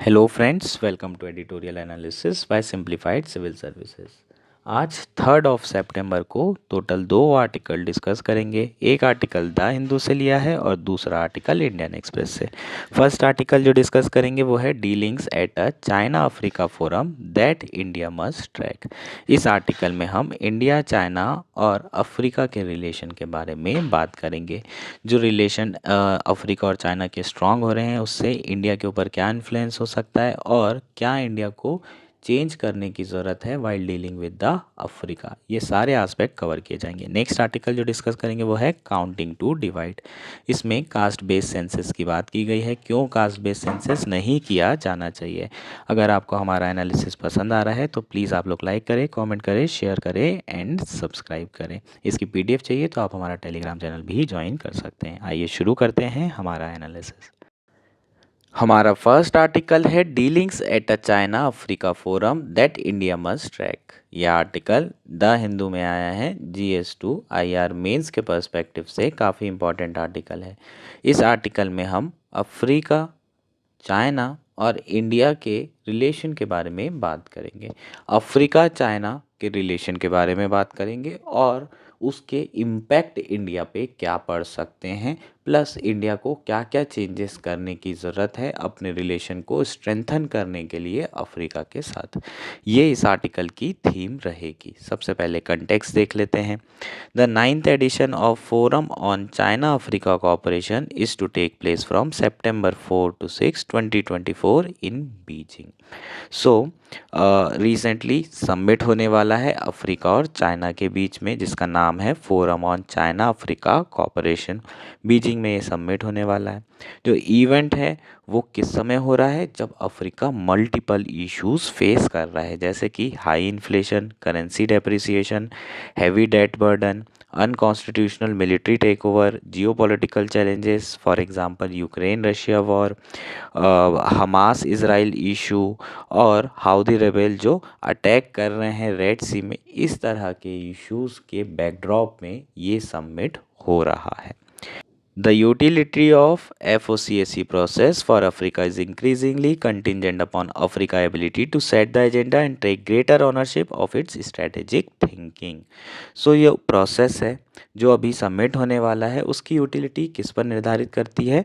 Hello friends, welcome to editorial analysis by Simplified Civil Services. आज 3 सितंबर को total 2 article discuss करेंगे। एक article the Hindu से लिया है और दूसरा आर्टिकल इंडियन एक्सप्रेस से। फर्स्ट आर्टिकल जो डिस्कस करेंगे वो है dealings at a China Africa forum that India must track. इस आर्टिकल में हम इंडिया, चाइना और अफ्रीका के रिलेशन के बारे में बात करेंगे। जो रिलेशन अफ्रीका और चाइना के स्ट्रांग हो रहे हैं उससे इंडिया के ऊपर क्या इन्फ्लुएंस हो सकता है और क्या इंडिया को चेंज करने की ज़रूरत है while dealing with the Africa. ये सारे एस्पेक्ट कवर किए जाएंगे। नेक्स्ट आर्टिकल जो डिस्कस करेंगे वो है काउंटिंग टू डिवाइड। इसमें कास्ट बेस्ड सेंसस की बात की गई है, क्यों कास्ट बेस्ड सेंसस नहीं किया जाना चाहिए। अगर आपको हमारा एनालिसिस पसंद आ रहा है तो प्लीज़ आप लोग लाइक करें, कमेंट करें, शेयर करें एंड सब्सक्राइब करें। इसकी पीडीएफ चाहिए तो आप हमारा टेलीग्राम चैनल भी ज्वाइन कर सकते हैं। आइए शुरू करते हैं हमारा एनालिसिस। हमारा फर्स्ट आर्टिकल है dealings at a China Africa forum that India must track. यह आर्टिकल द हिंदू में आया है। GS2 IR मेंस के पर्सपेक्टिव से काफ़ी इंपॉर्टेंट आर्टिकल है। इस आर्टिकल में हम अफ्रीका, चाइना और इंडिया के रिलेशन के बारे में बात करेंगे। अफ्रीका चाइना के रिलेशन के बारे में बात करेंगे और उसके इम्पैक्ट इंडिया पे क्या पड़ सकते हैं, प्लस इंडिया को क्या क्या चेंजेस करने की ज़रूरत है अपने रिलेशन को स्ट्रेंथन करने के लिए अफ्रीका के साथ। ये इस आर्टिकल की थीम रहेगी। सबसे पहले कंटेक्स्ट देख लेते हैं। The ninth edition of Forum on China-Africa Cooperation is to take place from September 4 to 6, 2024 in Beijing. So recently submit होने वाला है अफ्रीका और चाइना के बीच में, जिसका नाम है forum on China Africa cooperation. Beijing में ये सबमिट होने वाला है। जो इवेंट है वो किस समय हो रहा है, जब अफ्रीका मल्टीपल इश्यूज फेस कर रहा है, जैसे कि high inflation, currency depreciation, heavy debt burden, unconstitutional military take over, geopolitical challenges, for example Ukraine Russia war, Hamas Israel issue और हाउदी रेबेल जो अटैक कर रहे हैं रेड सी में। इस तरह के इश्यूज के बैकड्रॉप में ये सबमिट हो रहा है। The utility of FOCAC process for Africa is increasingly contingent upon Africa's ability to set the agenda and take greater ownership of its strategic thinking. So ये प्रोसेस है जो अभी सबमिट होने वाला है, उसकी यूटिलिटी किस पर निर्धारित करती है?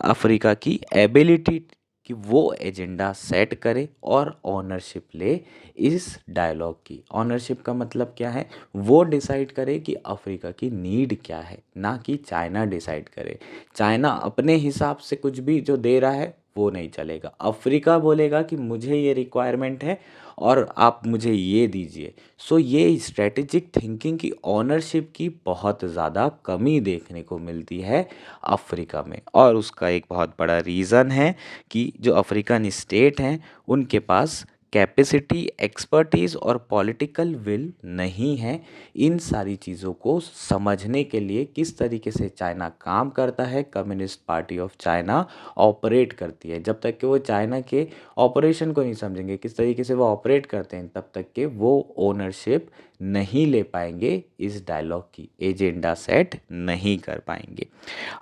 अफ्रीका की एबिलिटी कि वो एजेंडा सेट करे और ऑनरशिप ले इस डायलॉग की। ऑनरशिप का मतलब क्या है? वो डिसाइड करे कि अफ्रीका की नीड क्या है, ना कि चाइना डिसाइड करे। चाइना अपने हिसाब से कुछ भी जो दे रहा है वो नहीं चलेगा। अफ्रीका बोलेगा कि मुझे ये रिक्वायरमेंट है और आप मुझे ये दीजिए। सो ये स्ट्रेटेजिक थिंकिंग की, ऑनरशिप की बहुत ज़्यादा कमी देखने को मिलती है अफ्रीका में। और उसका एक बहुत बड़ा रीज़न है कि जो अफ्रीकन स्टेट हैं उनके पास कैपेसिटी, एक्सपर्टीज़ और पॉलिटिकल विल नहीं है इन सारी चीज़ों को समझने के लिए, किस तरीके से चाइना काम करता है, communist party of China operate करती है। जब तक कि वो चाइना के ऑपरेशन को नहीं समझेंगे, किस तरीके से वो ऑपरेट करते हैं, तब तक के वो ओनरशिप नहीं ले पाएंगे, इस डायलॉग की एजेंडा सेट नहीं कर पाएंगे।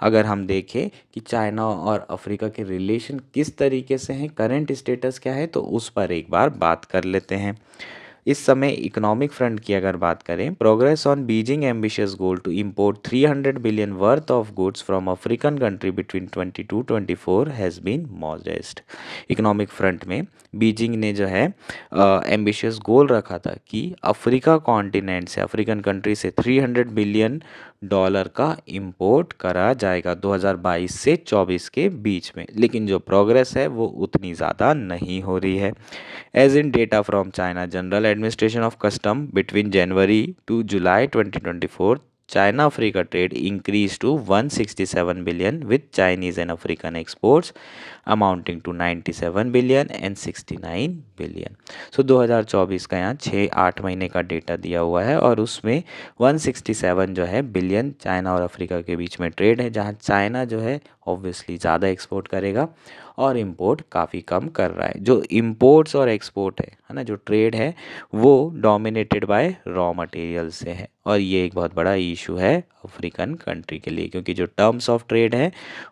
अगर हम देखें कि चाइना और अफ्रीका के रिलेशन किस तरीके से हैं, करंट स्टेटस क्या है, तो उस पर एक बार बात कर लेते हैं। इस समय इकोनॉमिक फ्रंट की अगर बात करें, progress on Beijing ambitious goal to import 300 billion worth of goods from African country between 22-24 has been modest. Economic front में बीजिंग ने जो है एम्बिशियस गोल रखा था कि अफ्रीका कॉन्टिनेंट से, अफ्रीकन कंट्री से 300 बिलियन डॉलर का इंपोर्ट करा जाएगा 2022 से 24 के बीच में, लेकिन जो प्रोग्रेस है वो उतनी ज़्यादा नहीं हो रही है। As in data from China General Administration of Custom between January to July 2024, China Africa trade increased to 167 billion with Chinese and African exports amounting to 97 billion and 69 billion. So 2024 का यहाँ 6-8 महीने का डेटा दिया हुआ है और उसमें 167 जो है बिलियन चाइना और अफ्रीका के बीच में ट्रेड है, जहाँ चाइना जो है ऑब्वियसली ज़्यादा एक्सपोर्ट करेगा और इंपोर्ट काफ़ी कम कर रहा है। जो इंपोर्ट्स और एक्सपोर्ट है ना, जो ट्रेड है वो डोमिनेटेड बाय रॉ मटेरियल से है, और ये एक बहुत बड़ा इशू है अफ्रीकन कंट्री के लिए, क्योंकि जो टर्म्स ऑफ ट्रेड है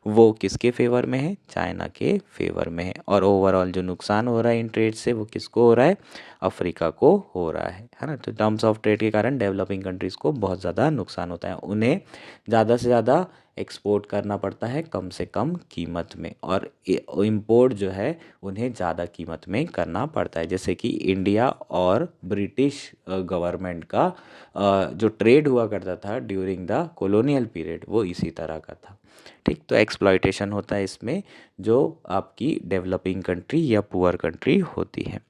वो किसके फेवर में है, चाइना के फेवर में है, और ओवरऑल जो नुकसान हो रहा है इन ट्रेड से वो किसको हो रहा है, अफ्रीका को हो रहा है ना। तो टर्म्स ऑफ ट्रेड के कारण डेवलपिंग कंट्रीज़ को बहुत ज़्यादा नुकसान होता है, उन्हें ज़्यादा से ज़्यादा एक्सपोर्ट करना पड़ता है कम से कम कीमत में, और इंपोर्ट जो है उन्हें ज़्यादा कीमत में करना पड़ता है। जैसे कि इंडिया और ब्रिटिश गवर्नमेंट का जो ट्रेड हुआ करता था ड्यूरिंग द कॉलोनियल पीरियड वो इसी तरह का था। ठीक, तो एक्सप्लॉयटेशन होता है इसमें जो आपकी डेवलपिंग कंट्री या पुअर कंट्री होती है।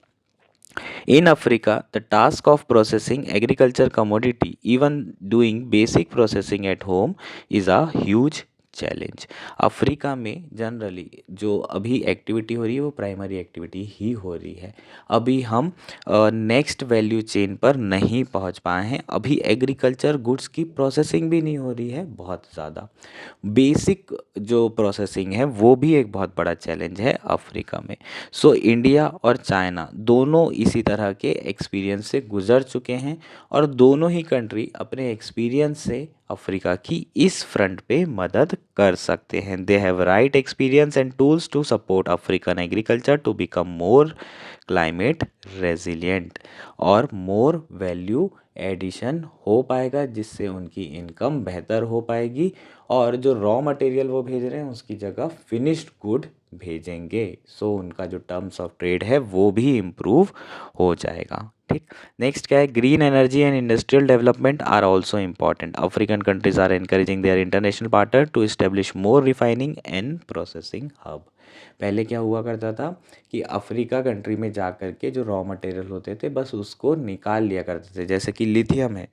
In Africa, the task of processing agriculture commodity, even doing basic processing at home, is a huge challenge. Africa में जनरली जो अभी एक्टिविटी हो रही है वो प्राइमरी एक्टिविटी ही हो रही है। अभी हम नेक्स्ट वैल्यू चेन पर नहीं पहुंच पाए हैं, अभी एग्रीकल्चर गुड्स की प्रोसेसिंग भी नहीं हो रही है बहुत ज़्यादा। बेसिक जो प्रोसेसिंग है वो भी एक बहुत बड़ा चैलेंज है अफ्रीका में। सो इंडिया और चाइना दोनों इसी तरह के एक्सपीरियंस से गुजर चुके हैं, और दोनों ही कंट्री अपने एक्सपीरियंस से अफ्रीका की इस फ्रंट पे मदद कर सकते हैं। They have right experience and tools to support African agriculture to become more climate resilient, और मोर वैल्यू एडिशन हो पाएगा जिससे उनकी इनकम बेहतर हो पाएगी, और जो रॉ मटेरियल वो भेज रहे हैं उसकी जगह फिनिश्ड गुड भेजेंगे। सो उनका जो टर्म्स ऑफ ट्रेड है वो भी इम्प्रूव हो जाएगा। ठीक, नेक्स्ट क्या है, green energy and industrial development are also important. African countries are encouraging their international partner to establish more refining and processing hub. पहले क्या हुआ करता था कि अफ्रीका कंट्री में जा कर के जो रॉ मटेरियल होते थे बस उसको निकाल लिया करते थे, जैसे कि लिथियम है,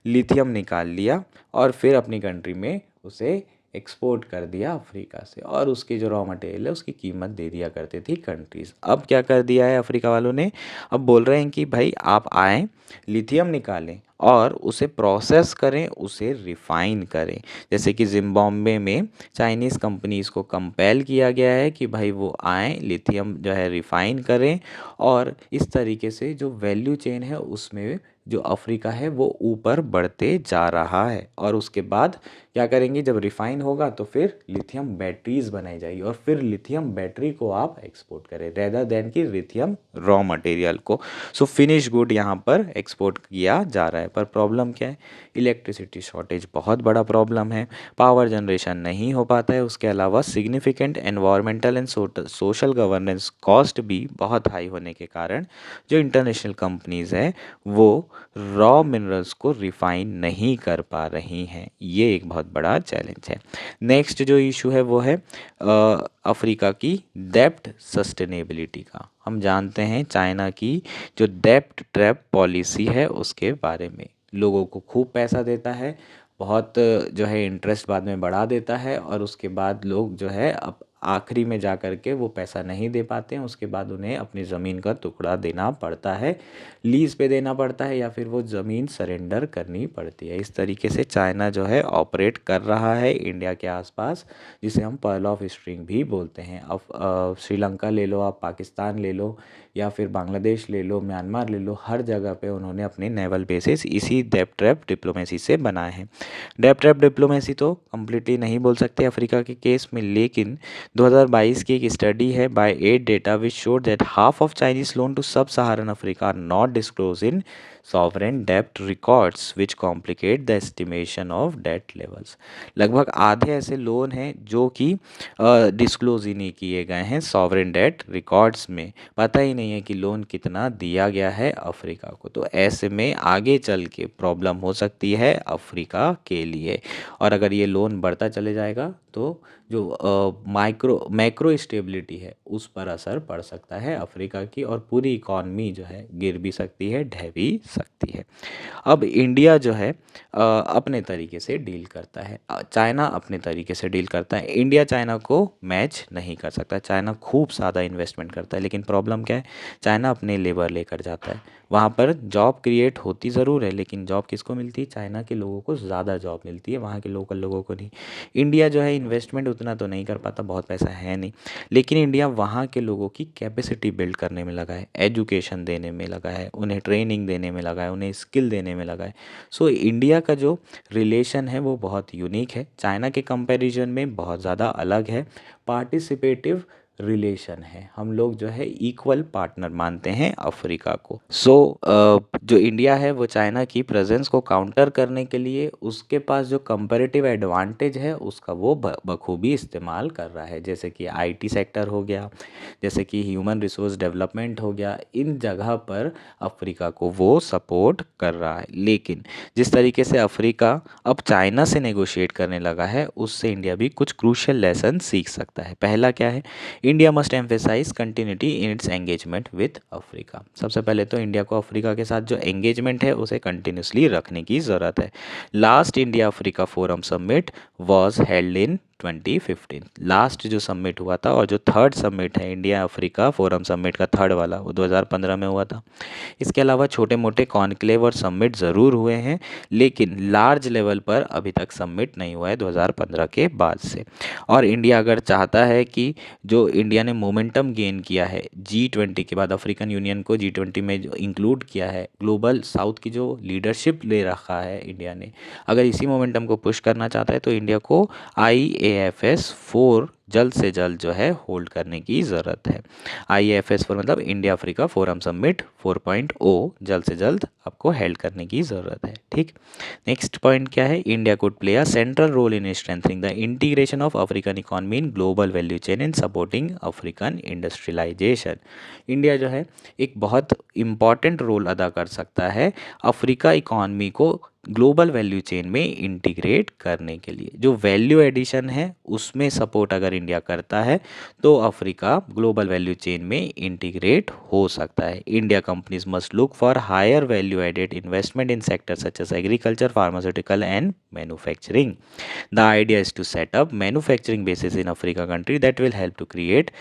लिथियम निकाल लिया और फिर अपनी कंट्री में उसे एक्सपोर्ट कर दिया अफ्रीका से, और उसके जो रॉ मटेरियल है उसकी कीमत दे दिया करती थी कंट्रीज़। अब क्या कर दिया है अफ्रीका वालों ने, अब बोल रहे हैं कि भाई आप आएँ, लिथियम निकालें और उसे प्रोसेस करें, उसे रिफ़ाइन करें। जैसे कि ज़िम्बाब्वे में चाइनीज़ कंपनीज़ को कंपेल किया गया है कि भाई वो आएँ, लिथियम जो है रिफ़ाइन करें, और इस तरीके से जो वैल्यू चेन है उसमें जो अफ्रीका है वो ऊपर बढ़ते जा रहा है। और उसके बाद क्या करेंगे, जब रिफ़ाइन होगा तो फिर लिथियम बैटरीज़ बनाई जाएगी, और फिर लिथियम बैटरी को आप एक्सपोर्ट करें रेदर देन कि लिथियम रॉ मटेरियल को। सो फिनिश गुड यहाँ पर एक्सपोर्ट किया जा रहा है, पर प्रॉब्लम क्या है, इलेक्ट्रिसिटी शॉर्टेज बहुत बड़ा प्रॉब्लम है, पावर जनरेशन नहीं हो पाता है, उसके अलावा significant environmental and social governance cost भी बहुत हाई होने के कारण जो इंटरनेशनल कंपनीज़ हैं वो रॉ मिनरल्स को रिफाइन नहीं कर पा रही हैं। ये एक बहुत बड़ा चैलेंज है। नेक्स्ट जो इशू है वो है अफ्रीका की डेब्ट सस्टेनेबिलिटी का। हम जानते हैं चाइना की जो डेब्ट ट्रैप पॉलिसी है उसके बारे में, लोगों को खूब पैसा देता है, बहुत जो है इंटरेस्ट बाद में बढ़ा देता है, और उसके बाद लोग जो है अब आखिरी में जा कर के वो पैसा नहीं दे पाते हैं, उसके बाद उन्हें अपनी ज़मीन का टुकड़ा देना पड़ता है, लीज़ पे देना पड़ता है, या फिर वो ज़मीन सरेंडर करनी पड़ती है। इस तरीके से चाइना जो है ऑपरेट कर रहा है इंडिया के आसपास, जिसे हम पर्ल ऑफ स्प्रिंग भी बोलते हैं। अब श्रीलंका ले लो, आप पाकिस्तान ले लो, या फिर बांग्लादेश ले लो, म्यांमार ले लो, हर जगह पे उन्होंने अपने नेवल बेसिस इसी डेब्ट ट्रैप डिप्लोमेसी से बनाए हैं। डेब्ट ट्रैप डिप्लोमेसी तो कम्प्लीटली नहीं बोल सकते अफ्रीका के केस में, लेकिन 2022 की एक स्टडी है by AidData which showed that half of Chinese loan to sub Saharan Africa are not disclose in sovereign डेब्ट records which complicate the estimation of debt levels. लगभग आधे ऐसे लोन हैं जो कि डिस्क्लोज ही नहीं किए गए हैं सॉवरेन डेट रिकॉर्ड्स में, पता ही नहीं है कि लोन कितना दिया गया है अफ्रीका को। तो ऐसे में आगे चल के प्रॉब्लम हो सकती है अफ्रीका के लिए, और अगर ये लोन बढ़ता चले जाएगा तो जो मैक्रो स्टेबिलिटी है उस पर असर पड़ सकता है अफ्रीका की, और पूरी इकॉनमी जो है गिर भी सकती है, ढह भी सकती है। अब इंडिया जो है अपने तरीके से डील करता है, चाइना अपने तरीके से डील करता है। इंडिया चाइना को मैच नहीं कर सकता। चाइना खूब ज़्यादा इन्वेस्टमेंट करता है, लेकिन प्रॉब्लम क्या है, चाइना अपने लेबर लेकर जाता है। वहाँ पर जॉब क्रिएट होती ज़रूर है, लेकिन जॉब किसको मिलती है, चाइना के लोगों को ज़्यादा जॉब मिलती है, वहाँ के लोकल लोगों को नहीं। इंडिया जो है इन्वेस्टमेंट उतना तो नहीं कर पाता, बहुत पैसा है नहीं, लेकिन इंडिया वहाँ के लोगों की कैपेसिटी बिल्ड करने में लगा है, एजुकेशन देने में लगा है, उन्हें ट्रेनिंग देने में लगा है, उन्हें स्किल देने में लगा है। सो इंडिया का जो रिलेशन है वो बहुत यूनिक है, चाइना के कंपैरिजन में बहुत ज़्यादा अलग है, पार्टिसिपेटिव रिलेशन है। हम लोग जो है इक्वल पार्टनर मानते हैं अफ्रीका को। जो इंडिया है वो चाइना की प्रेजेंस को काउंटर करने के लिए उसके पास जो कंपैरेटिव एडवांटेज है उसका वो बखूबी इस्तेमाल कर रहा है, जैसे कि आईटी सेक्टर हो गया, जैसे कि ह्यूमन रिसोर्स डेवलपमेंट हो गया, इन जगह पर अफ्रीका को वो सपोर्ट कर रहा है। लेकिन जिस तरीके से अफ्रीका अब चाइना से नेगोशिएट करने लगा है, उससे इंडिया भी कुछ क्रूशियल लेसन सीख सकता है। पहला क्या है, India must emphasise continuity in its engagement with Africa. सबसे पहले तो इंडिया को अफ्रीका के साथ जो एंगेजमेंट है उसे कंटिन्यूसली रखने की ज़रूरत है। Last India Africa forum summit was held in 2015। Last जो समिट हुआ था और जो थर्ड समिट है इंडिया अफ्रीका फोरम समिट का थर्ड वाला, वो 2015 में हुआ था। इसके अलावा छोटे मोटे कॉन्क्लेव और समिट ज़रूर हुए हैं, लेकिन लार्ज लेवल पर अभी तक समिट नहीं हुआ है 2015 के बाद से। और इंडिया अगर चाहता है कि जो इंडिया ने मोमेंटम गेन किया है G20 के बाद, अफ्रीकन यूनियन को G20 में जो इंक्लूड किया है, ग्लोबल साउथ की जो लीडरशिप ले रखा है इंडिया ने, अगर इसी मोमेंटम को पुश करना चाहता है तो इंडिया को IAFS 4 जल्द से जल्द जो है होल्ड करने की ज़रूरत है। IAFS 4 मतलब इंडिया अफ्रीका फोरम समिट 4.0 जल्द से जल्द आपको हेल्ड करने की ज़रूरत है। ठीक, नेक्स्ट पॉइंट क्या है, India could play a central role in strengthening the integration of African economy in global value chain and supporting African industrialisation. India जो है एक बहुत इम्पॉर्टेंट रोल अदा कर सकता है अफ्रीका इकॉनमी को ग्लोबल वैल्यू चेन में इंटीग्रेट करने के लिए। जो वैल्यू एडिशन है उसमें सपोर्ट अगर इंडिया करता है तो अफ्रीका ग्लोबल वैल्यू चेन में इंटीग्रेट हो सकता है। India companies must look for higher value added investment in sector such as agriculture, pharmaceutical and manufacturing. The idea is to set up manufacturing bases in Africa country that will help to create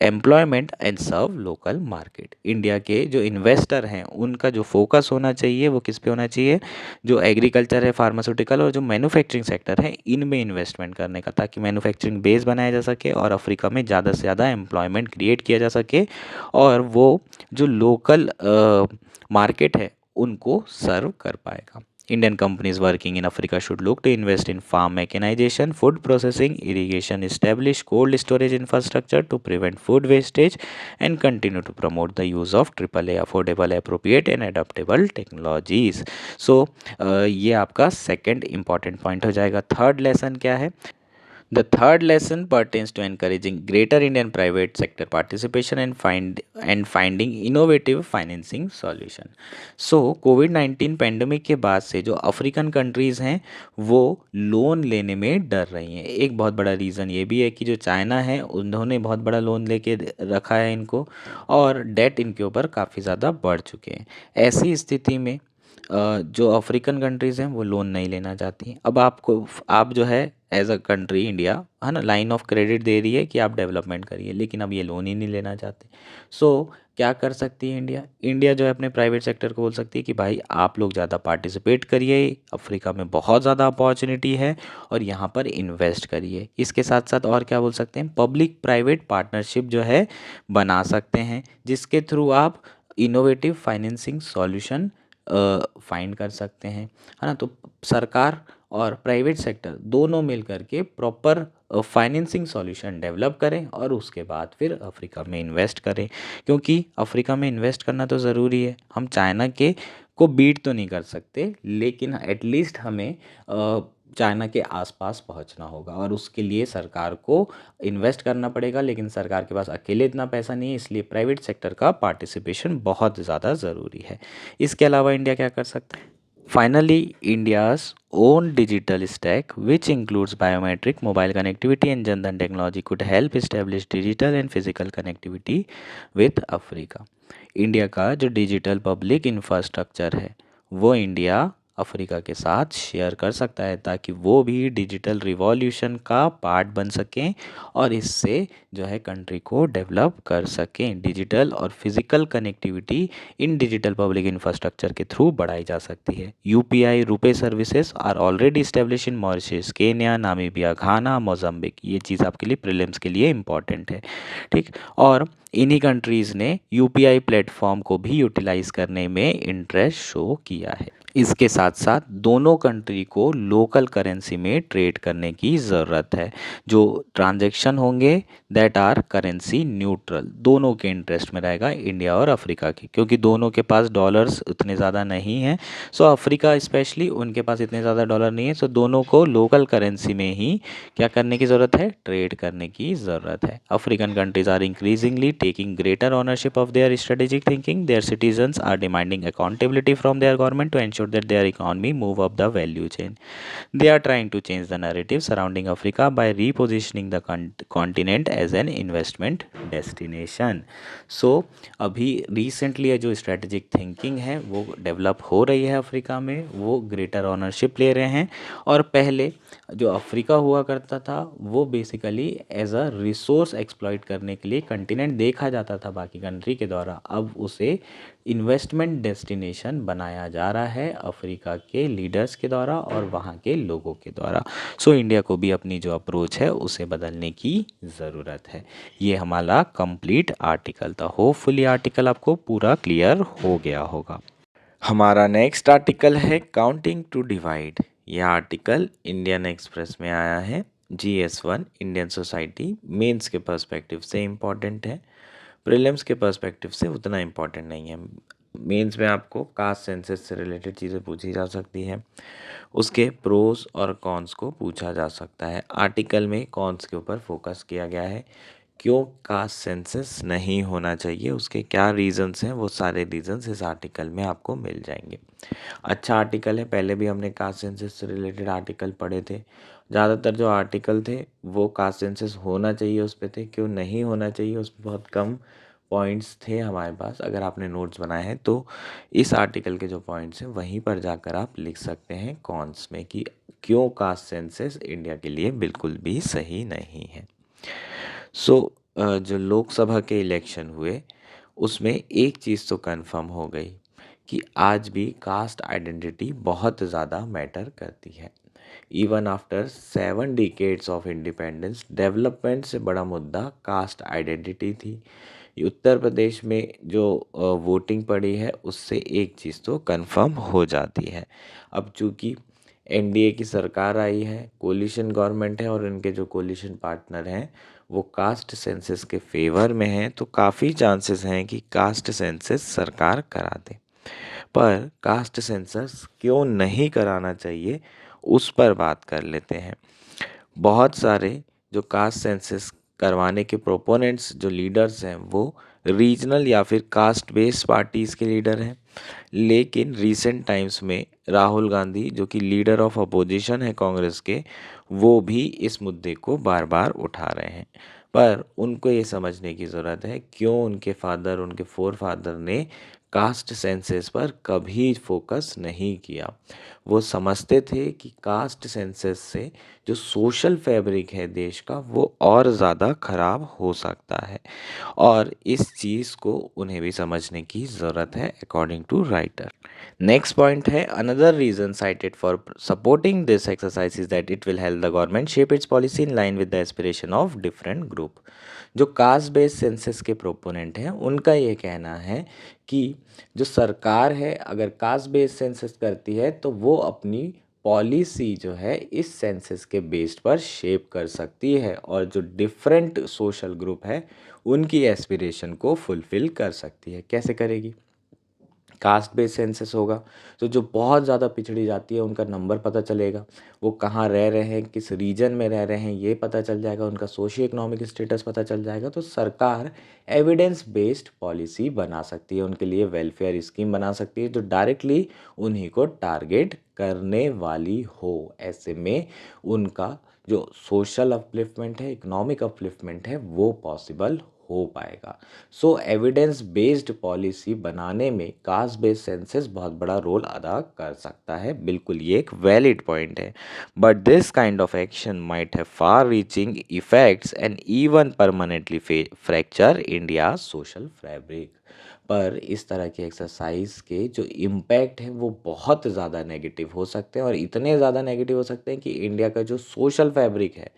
employment and serve local market. India के जो investor हैं उनका जो focus होना चाहिए वो किस पे होना चाहिए, जो एग्रीकल्चर है, फार्मास्यूटिकल और जो मैन्युफैक्चरिंग सेक्टर है इनमें इन्वेस्टमेंट करने का, ताकि मैन्युफैक्चरिंग बेस बनाया जा सके और अफ्रीका में ज़्यादा से ज़्यादा एम्प्लॉयमेंट क्रिएट किया जा सके और वो जो लोकल मार्केट है उनको सर्व कर पाएगा। Indian companies working in Africa should look to invest in farm mechanization, food processing, irrigation, establish cold storage infrastructure to prevent food wastage, and continue to promote the use of AAA affordable, appropriate and adaptable technologies. So ये आपका second important point हो जाएगा। Third lesson क्या है, the third lesson pertains to encouraging greater Indian private sector participation and finding innovative financing solution. So covid pandemic के बाद से जो अफ्रीकन कंट्रीज़ हैं वो लोन लेने में डर रही हैं। एक बहुत बड़ा रीज़न ये भी है कि जो चाइना है उन्होंने बहुत बड़ा लोन लेके रखा है इनको, और डेट इनके ऊपर काफ़ी ज़्यादा बढ़ चुके हैं। ऐसी स्थिति में जो अफ्रीकन कंट्रीज़ हैं वो लोन नहीं लेना चाहती हैं। अब आप जो है एज अ कंट्री इंडिया है ना, लाइन ऑफ क्रेडिट दे रही है कि आप डेवलपमेंट करिए, लेकिन अब ये लोन ही नहीं लेना चाहते। सो क्या कर सकती है इंडिया, इंडिया जो है अपने प्राइवेट सेक्टर को बोल सकती है कि भाई आप लोग ज़्यादा पार्टिसिपेट करिए, अफ्रीका में बहुत ज़्यादा अपॉर्चुनिटी है और यहाँ पर इन्वेस्ट करिए। इसके साथ साथ और क्या बोल सकते हैं, पब्लिक प्राइवेट पार्टनरशिप जो है बना सकते हैं, जिसके थ्रू आप इनोवेटिव फाइनेंसिंग सॉल्यूशन फाइंड कर सकते हैं, है ना। तो सरकार और प्राइवेट सेक्टर दोनों मिल करके प्रॉपर फाइनेंसिंग सॉल्यूशन डेवलप करें और उसके बाद फिर अफ्रीका में इन्वेस्ट करें, क्योंकि अफ्रीका में इन्वेस्ट करना तो ज़रूरी है। हम चाइना के को बीट तो नहीं कर सकते, लेकिन एटलीस्ट हमें चाइना के आसपास पहुंचना होगा और उसके लिए सरकार को इन्वेस्ट करना पड़ेगा, लेकिन सरकार के पास अकेले इतना पैसा नहीं है, इसलिए प्राइवेट सेक्टर का पार्टिसिपेशन बहुत ज़्यादा ज़रूरी है। इसके अलावा इंडिया क्या कर सकता है, finally India's own digital stack, which includes biometric, mobile connectivity and Jan Dhan technology, could help establish digital and physical connectivity with Africa. India का जो डिजिटल पब्लिक इंफ्रास्ट्रक्चर है वो इंडिया अफ्रीका के साथ शेयर कर सकता है, ताकि वो भी डिजिटल रिवॉल्यूशन का पार्ट बन सकें और इससे जो है कंट्री को डेवलप कर सकें। डिजिटल और physical connectivity in digital public infrastructure के थ्रू बढ़ाई जा सकती है। UPI RuPay services are already establish in Mauritius, Kenya, Namibia, Ghana, Mozambique. ये चीज़ आपके लिए प्रीलिम्स के लिए इम्पॉर्टेंट है, ठीक। और इन्हीं कंट्रीज़ ने यूपीआई प्लेटफॉर्म को भी यूटिलाइज करने में इंटरेस्ट शो किया है। इसके साथ साथ दोनों कंट्री को लोकल करेंसी में ट्रेड करने की ज़रूरत है। जो ट्रांजैक्शन होंगे दैट आर करेंसी न्यूट्रल, दोनों के इंटरेस्ट में रहेगा, इंडिया और अफ्रीका की, क्योंकि दोनों के पास डॉलर्स उतने ज़्यादा नहीं हैं। सो अफ्रीका स्पेशली उनके पास इतने ज़्यादा डॉलर नहीं है, सो दोनों को लोकल करेंसी में ही क्या करने की ज़रूरत है, ट्रेड करने की ज़रूरत है। African countries are increasingly taking greater ownership of their strategic thinking. Their citizens are demanding accountability from their government to ensure that their economy move up the value chain. They are trying to change the narrative surrounding Africa by repositioning the continent as an investment destination. So अभी recently जो strategic thinking है वो develop हो रही है Africa में, वो greater ownership ले रहे हैं। और पहले जो अफ्रीका हुआ करता था वो basically as a resource exploit करने के लिए कंटिनेंट देखा जाता था बाकी कंट्री के द्वारा, अब उसे इन्वेस्टमेंट डेस्टिनेशन बनाया जा रहा है अफ्रीका के लीडर्स के द्वारा और वहाँ के लोगों के द्वारा। सो इंडिया को भी अपनी जो अप्रोच है उसे बदलने की ज़रूरत है। ये हमारा कंप्लीट आर्टिकल था। होपफुली आर्टिकल आपको पूरा क्लियर हो गया होगा। हमारा नेक्स्ट आर्टिकल है काउंटिंग टू डिवाइड। यह आर्टिकल इंडियन एक्सप्रेस में आया है। GS1 इंडियन सोसाइटी मेंस के पर्सपेक्टिव से इम्पॉर्टेंट है, प्रीलिम्स के पर्सपेक्टिव से उतना इम्पॉर्टेंट नहीं है। मेंस में आपको कास्ट सेंसस से रिलेटेड चीज़ें पूछी जा सकती हैं, उसके प्रोज और कॉन्स को पूछा जा सकता है। आर्टिकल में कॉन्स के ऊपर फोकस किया गया है, क्यों कास्ट सेंसस नहीं होना चाहिए, उसके क्या रीजंस हैं, वो सारे रीजंस इस आर्टिकल में आपको मिल जाएंगे। अच्छा आर्टिकल है, पहले भी हमने कास्ट सेंसस से रिलेटेड आर्टिकल पढ़े थे। ज़्यादातर जो आर्टिकल थे वो कास्ट सेंसस होना चाहिए उस पे थे, क्यों नहीं होना चाहिए उस पर बहुत कम पॉइंट्स थे हमारे पास। अगर आपने नोट्स बनाए हैं तो इस आर्टिकल के जो पॉइंट्स हैं वहीं पर जाकर आप लिख सकते हैं कॉन्स में कि क्यों कास्ट सेंसस इंडिया के लिए बिल्कुल भी सही नहीं है। जो लोकसभा के इलेक्शन हुए उसमें एक चीज़ तो कंफर्म हो गई कि आज भी कास्ट आइडेंटिटी बहुत ज़्यादा मैटर करती है। Even after 7 decades of independence, development से बड़ा मुद्दा कास्ट आइडेंटिटी थी। उत्तर प्रदेश में जो वोटिंग पड़ी है उससे एक चीज़ तो कंफर्म हो जाती है। अब चूँकि एनडीए की सरकार आई है, कोलिशन गवर्नमेंट है और इनके जो कोलिशन पार्टनर हैं वो कास्ट सेंसस के फेवर में हैं, तो काफ़ी चांसेस हैं कि कास्ट सेंसस सरकार करा दे। पर कास्ट सेंसस क्यों नहीं कराना चाहिए उस पर बात कर लेते हैं। बहुत सारे जो कास्ट सेंसस करवाने के प्रोपोनेंट्स जो लीडर्स हैं वो रीजनल या फिर कास्ट बेस्ड पार्टीज़ के लीडर हैं, लेकिन रीसेंट टाइम्स में राहुल गांधी जो कि लीडर ऑफ अपोजिशन है कांग्रेस के, वो भी इस मुद्दे को बार बार उठा रहे हैं। पर उनको ये समझने की ज़रूरत है क्यों उनके फादर, उनके फोर फादर ने कास्ट सेंसस पर कभी फोकस नहीं किया। वो समझते थे कि कास्ट सेंसस से जो सोशल फैब्रिक है देश का वो और ज़्यादा ख़राब हो सकता है, और इस चीज़ को उन्हें भी समझने की ज़रूरत है according to writer. Next point है, another reason cited for supporting this exercise is that it will help the government shape its policy in line with the aspiration of different group. जो कास्ट बेस्ड सेंसस के proponent हैं उनका ये कहना है कि जो सरकार है अगर कास्ट बेस्ड सेंसस करती है तो वो अपनी पॉलिसी जो है इस सेंसस के बेस्ड पर शेप कर सकती है और जो डिफरेंट सोशल ग्रुप है उनकी एस्पिरेशन को फुलफ़िल कर सकती है। कैसे करेगी? कास्ट बेस्ड सेंसस होगा तो जो बहुत ज़्यादा पिछड़ी जाती है उनका नंबर पता चलेगा, वो कहाँ रह रहे हैं, किस रीजन में रह रहे हैं ये पता चल जाएगा, उनका सोशियो इकोनॉमिक स्टेटस पता चल जाएगा। तो सरकार एविडेंस बेस्ड पॉलिसी बना सकती है, उनके लिए वेलफेयर स्कीम बना सकती है जो डायरेक्टली उन्हीं को टारगेट करने वाली हो। ऐसे में उनका जो सोशल अपलिफ्टमेंट है, इकोनॉमिक अपलिफ्टमेंट है वो पॉसिबल हो पाएगा। सो एविडेंस बेस्ड पॉलिसी बनाने में कास्ट बेस्ड सेंसस बहुत बड़ा रोल अदा कर सकता है। बिल्कुल ये एक वैलिड पॉइंट है। But this kind of action might have far reaching effects and even permanently fracture India social fabric. पर इस तरह के एक्सरसाइज के जो इम्पैक्ट हैं वो बहुत ज़्यादा नेगेटिव हो सकते हैं, और इतने ज़्यादा नेगेटिव हो सकते हैं कि इंडिया का जो सोशल फैब्रिक है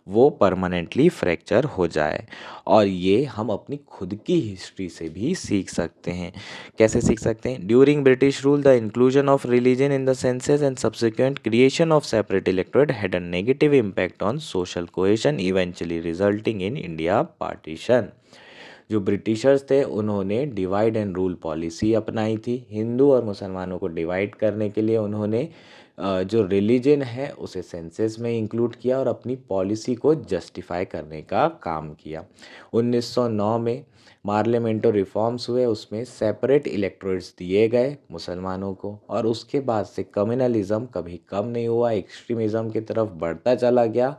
वो परमानेंटली फ्रैक्चर हो जाए। और ये हम अपनी खुद की हिस्ट्री से भी सीख सकते हैं। कैसे सीख सकते हैं? During British rule the inclusion of religion in the senses and subsequent creation of separate electorate had a negative impact on social cohesion eventually resulting in India partition. जो ब्रिटिशर्स थे उन्होंने डिवाइड एंड रूल पॉलिसी अपनाई थी। हिंदू और मुसलमानों को divide करने के लिए उन्होंने जो रिलीजन है उसे सेंसेस में इंक्लूड किया और अपनी पॉलिसी को जस्टिफाई करने का काम किया। 1909 में पार्लियामेंटो रिफॉर्म्स हुए, उसमें सेपरेट इलेक्टोरेट्स दिए गए मुसलमानों को, और उसके बाद से कम्युनलिज्म कभी कम नहीं हुआ, एक्सट्रीमिज़म की तरफ बढ़ता चला गया।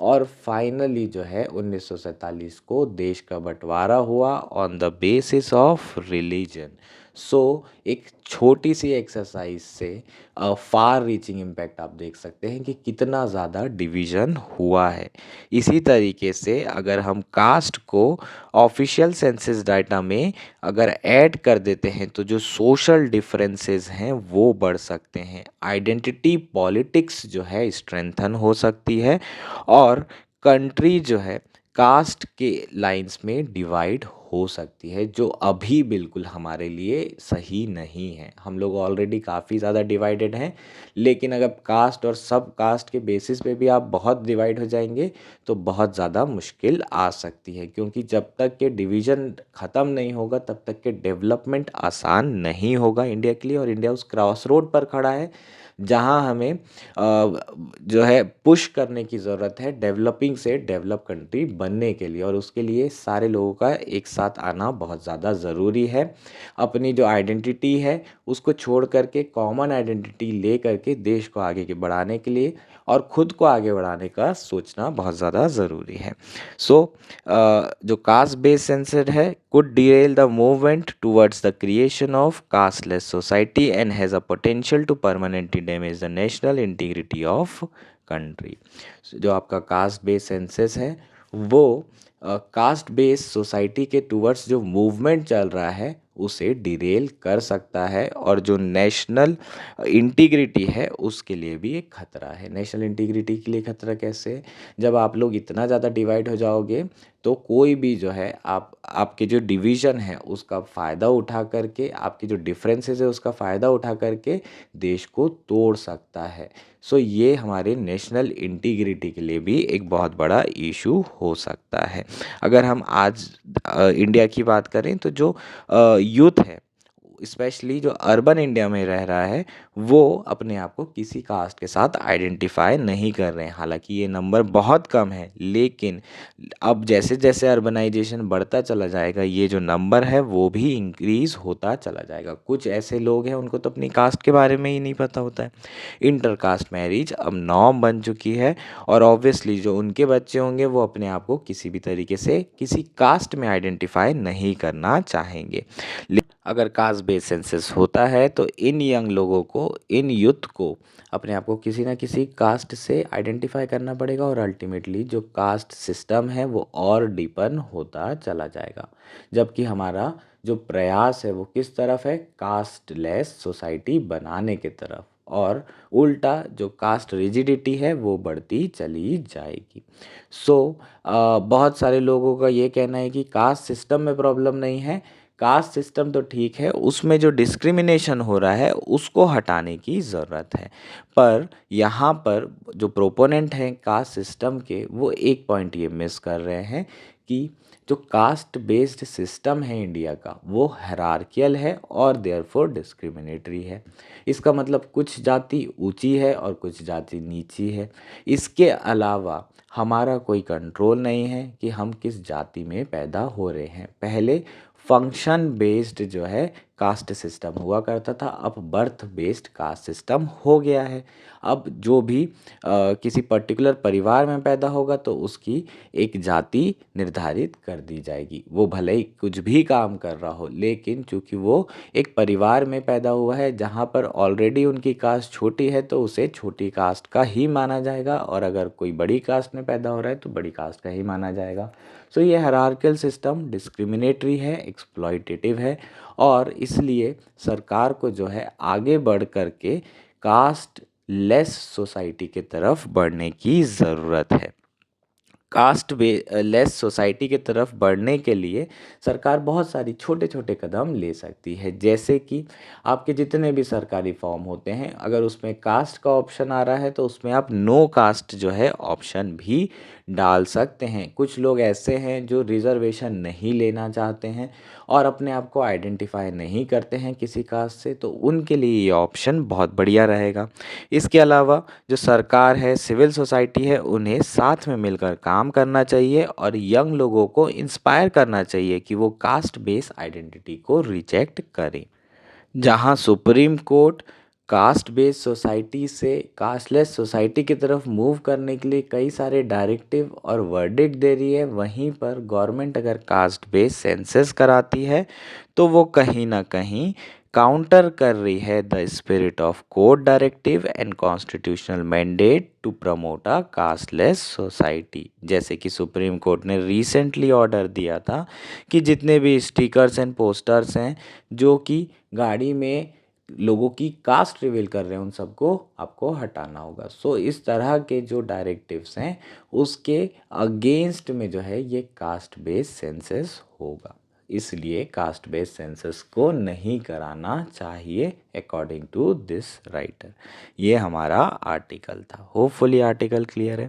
और फाइनली जो है 1947 को देश का बंटवारा हुआ on the basis of religion. So एक छोटी सी एक्सरसाइज से फार रीचिंग इम्पैक्ट आप देख सकते हैं कि कितना ज़्यादा डिवीज़न हुआ है। इसी तरीके से अगर हम कास्ट को ऑफिशियल सेंसस डाटा में अगर ऐड कर देते हैं तो जो सोशल डिफरेंसेस हैं वो बढ़ सकते हैं। आइडेंटिटी पॉलिटिक्स जो है स्ट्रेंथन हो सकती है, और कंट्री जो है कास्ट के लाइंस में डिवाइड हो सकती है, जो अभी बिल्कुल हमारे लिए सही नहीं है। हम लोग ऑलरेडी काफ़ी ज़्यादा डिवाइडेड हैं, लेकिन अगर कास्ट और सब कास्ट के बेसिस पे भी आप बहुत डिवाइड हो जाएंगे तो बहुत ज़्यादा मुश्किल आ सकती है, क्योंकि जब तक के डिवीज़न ख़त्म नहीं होगा तब तक के डेवलपमेंट आसान नहीं होगा इंडिया के लिए। और इंडिया उस क्रॉस रोड पर खड़ा है जहां हमें जो है पुश करने की ज़रूरत है डेवलपिंग से डेवलप कंट्री बनने के लिए, और उसके लिए सारे लोगों का एक साथ आना बहुत ज़्यादा ज़रूरी है। अपनी जो आइडेंटिटी है उसको छोड़ करके कॉमन आइडेंटिटी ले करके देश को आगे के बढ़ाने के लिए और ख़ुद को आगे बढ़ाने का सोचना बहुत ज़्यादा ज़रूरी है। सो जो कास्ट बेस्ड सेंसर है could derail the movement towards the creation of casteless society and has a potential to permanently damage the national integrity of country। जो आपका कास्ट बेस्ड सेंसस है वो कास्ट बेस्ड सोसाइटी के towards जो movement चल रहा है उसे डिरेल कर सकता है, और जो नेशनल इंटीग्रिटी है उसके लिए भी एक खतरा है। नेशनल इंटीग्रिटी के लिए खतरा कैसे है? जब आप लोग इतना ज़्यादा डिवाइड हो जाओगे तो कोई भी जो है आपके जो डिवीज़न है उसका फ़ायदा उठा करके, आपके जो डिफरेंसेस है उसका फ़ायदा उठा करके देश को तोड़ सकता है। सो ये हमारे नेशनल इंटीग्रिटी के लिए भी एक बहुत बड़ा इशू हो सकता है। अगर हम आज इंडिया की बात करें तो जो यूथ है स्पेशली जो अर्बन इंडिया में रह रहा है वो अपने आप को किसी कास्ट के साथ आइडेंटिफाई नहीं कर रहे हैं। हालांकि ये नंबर बहुत कम है, लेकिन अब जैसे जैसे अर्बनाइजेशन बढ़ता चला जाएगा ये जो नंबर है वो भी इंक्रीज होता चला जाएगा। कुछ ऐसे लोग हैं उनको तो अपनी कास्ट के बारे में ही नहीं पता होता है। इंटर कास्ट मैरिज अब नॉर्म बन चुकी है, और ऑब्वियसली जो उनके बच्चे होंगे वो अपने आप को किसी भी तरीके से किसी कास्ट में आइडेंटिफाई नहीं करना चाहेंगे। अगर कास्ट बेस्ड सेंसस होता है तो इन यंग लोगों को, इन यूथ को अपने आप को किसी ना किसी कास्ट से आइडेंटिफाई करना पड़ेगा, और अल्टीमेटली जो कास्ट सिस्टम है वो और डीपन होता चला जाएगा। जबकि हमारा जो प्रयास है वो किस तरफ है? कास्टलेस सोसाइटी बनाने की तरफ, और उल्टा जो कास्ट रिजिडिटी है वो बढ़ती चली जाएगी। सो बहुत सारे लोगों का ये कहना है कि कास्ट सिस्टम में प्रॉब्लम नहीं है, कास्ट सिस्टम तो ठीक है, उसमें जो डिस्क्रिमिनेशन हो रहा है उसको हटाने की ज़रूरत है। पर यहाँ पर जो प्रोपोनेंट हैं कास्ट सिस्टम के वो एक पॉइंट ये मिस कर रहे हैं कि जो कास्ट बेस्ड सिस्टम है इंडिया का वो हायरार्कियल है और देयरफॉर डिस्क्रिमिनेटरी है। इसका मतलब कुछ जाति ऊंची है और कुछ जाति नीची है। इसके अलावा हमारा कोई कंट्रोल नहीं है कि हम किस जाति में पैदा हो रहे हैं। पहले फंक्शन बेस्ड जो है कास्ट सिस्टम हुआ करता था, अब बर्थ बेस्ड कास्ट सिस्टम हो गया है। अब जो भी किसी पर्टिकुलर परिवार में पैदा होगा तो उसकी एक जाति निर्धारित कर दी जाएगी, वो भले ही कुछ भी काम कर रहा हो, लेकिन चूंकि वो एक परिवार में पैदा हुआ है जहाँ पर ऑलरेडी उनकी कास्ट छोटी है तो उसे छोटी कास्ट का ही माना जाएगा, और अगर कोई बड़ी कास्ट में पैदा हो रहा है तो बड़ी कास्ट का ही माना जाएगा। सो ये हायरार्किकल सिस्टम डिस्क्रिमिनेटरी है, एक्सप्लॉयटेटिव है, और इसलिए सरकार को जो है आगे बढ़ कर के कास्ट लेस सोसाइटी की तरफ बढ़ने की ज़रूरत है। कास्ट लेस सोसाइटी की तरफ बढ़ने के लिए सरकार बहुत सारी छोटे छोटे कदम ले सकती है, जैसे कि आपके जितने भी सरकारी फॉर्म होते हैं, अगर उसमें कास्ट का ऑप्शन आ रहा है तो उसमें आप नो कास्ट जो है ऑप्शन भी डाल सकते हैं। कुछ लोग ऐसे हैं जो रिजर्वेशन नहीं लेना चाहते हैं और अपने आप को आइडेंटिफाई नहीं करते हैं किसी कास्ट से, तो उनके लिए ये ऑप्शन बहुत बढ़िया रहेगा। इसके अलावा जो सरकार है, सिविल सोसाइटी है, उन्हें साथ में मिलकर काम करना चाहिए और यंग लोगों को इंस्पायर करना चाहिए कि वो कास्ट बेस्ड आइडेंटिटी को रिजेक्ट करें। जहां supreme court caste based society से कास्टलेस सोसाइटी की तरफ मूव करने के लिए कई सारे डायरेक्टिव और वर्डिक्ट दे रही है, वहीं पर गवर्नमेंट अगर कास्ट बेस्ड सेंसस कराती है तो वो कहीं ना कहीं काउंटर कर रही है the spirit of court directive and constitutional mandate to promote a casteless society. जैसे कि सुप्रीम कोर्ट ने रिसेंटली ऑर्डर दिया था कि जितने भी स्टिकर्स एंड पोस्टर्स हैं जो कि गाड़ी में लोगों की कास्ट रिवील कर रहे हैं, उन सबको आपको हटाना होगा। सो इस तरह के जो डायरेक्टिव्स हैं उसके अगेंस्ट में जो है ये कास्ट बेस्ड सेंसस होगा, इसलिए कास्ट बेस्ड सेंसस को नहीं कराना चाहिए अकॉर्डिंग टू दिस राइटर। ये हमारा आर्टिकल था। होपफुली आर्टिकल क्लियर है।